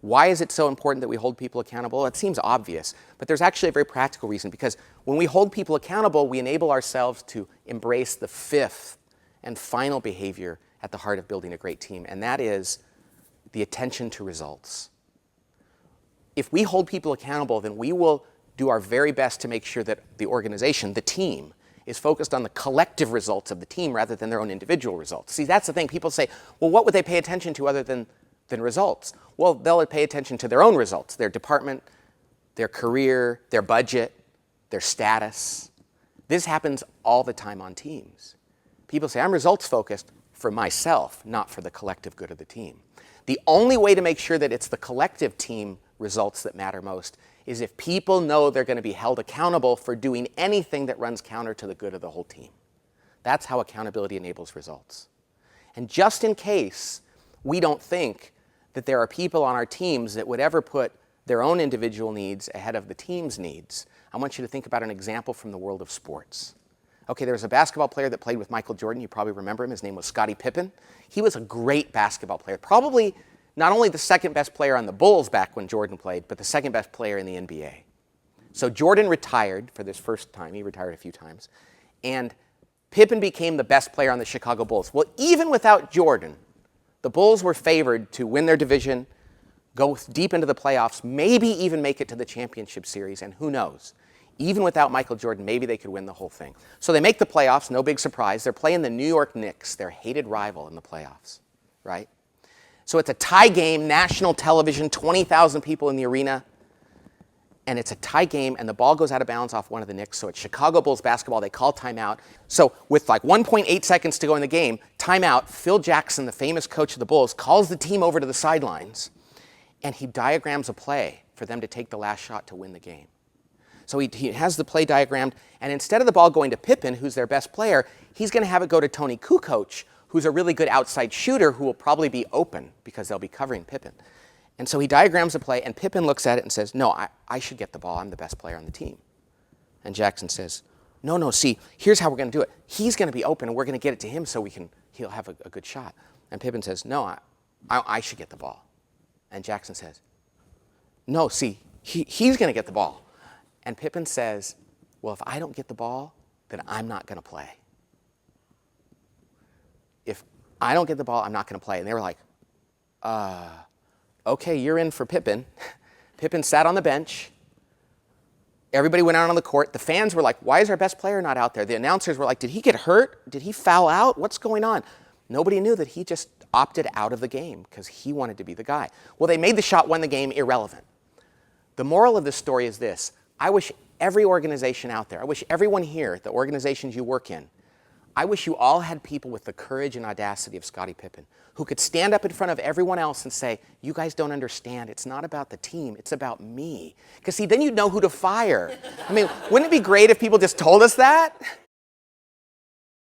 Why is it so important that we hold people accountable? Well, it seems obvious, but there's actually a very practical reason, because when we hold people accountable, we enable ourselves to embrace the fifth and final behavior at the heart of building a great team, and that is the attention to results. If we hold people accountable, then we will do our very best to make sure that the organization, the team, is focused on the collective results of the team rather than their own individual results. See, that's the thing. People say, well, what would they pay attention to other than results? Well, they'll pay attention to their own results, their department, their career, their budget, their status. This happens all the time on teams. People say, I'm results focused for myself, not for the collective good of the team. The only way to make sure that it's the collective team results that matter most is if people know they're going to be held accountable for doing anything that runs counter to the good of the whole team. That's how accountability enables results. And just in case we don't think that there are people on our teams that would ever put their own individual needs ahead of the team's needs, I want you to think about an example from the world of sports. Okay, there was a basketball player that played with Michael Jordan. You probably remember him. His name was Scottie Pippen. He was a great basketball player, probably not only the second best player on the Bulls back when Jordan played, but the second best player in the NBA. So Jordan retired for this first time. He retired a few times. And Pippen became the best player on the Chicago Bulls. Well, even without Jordan, the Bulls were favored to win their division, go deep into the playoffs, maybe even make it to the championship series, and who knows? Even without Michael Jordan, maybe they could win the whole thing. So they make the playoffs, no big surprise. They're playing the New York Knicks, their hated rival in the playoffs, right? So it's a tie game, national television, 20,000 people in the arena, and it's a tie game, and the ball goes out of bounds off one of the Knicks. So it's Chicago Bulls basketball. They call timeout. So with like 1.8 seconds to go in the game, timeout, Phil Jackson, the famous coach of the Bulls, calls the team over to the sidelines, and he diagrams a play for them to take the last shot to win the game. So he has the play diagrammed, and instead of the ball going to Pippen, who's their best player, he's going to have it go to Tony Kukoc, who's a really good outside shooter who will probably be open because they'll be covering Pippen. And so he diagrams the play, and Pippen looks at it and says, no, I should get the ball. I'm the best player on the team. And Jackson says, no, see, here's how we're going to do it. He's going to be open, and we're going to get it to him so he'll have a good shot. And Pippen says, no, I should get the ball. And Jackson says, no, see, he's going to get the ball. And Pippen says, well, if I don't get the ball, then I'm not going to play. If I don't get the ball, I'm not going to play. And they were like, okay, you're in for Pippen. Pippen sat on the bench. Everybody went out on the court. The fans were like, why is our best player not out there? The announcers were like, did he get hurt? Did he foul out? What's going on? Nobody knew that he just opted out of the game because he wanted to be the guy. Well, they made the shot, won the game, irrelevant. The moral of this story is this. I wish every organization out there, I wish everyone here, the organizations you work in, I wish you all had people with the courage and audacity of Scottie Pippen who could stand up in front of everyone else and say, you guys don't understand. It's not about the team. It's about me. Because see, then you'd know who to fire. I mean, wouldn't it be great if people just told us that?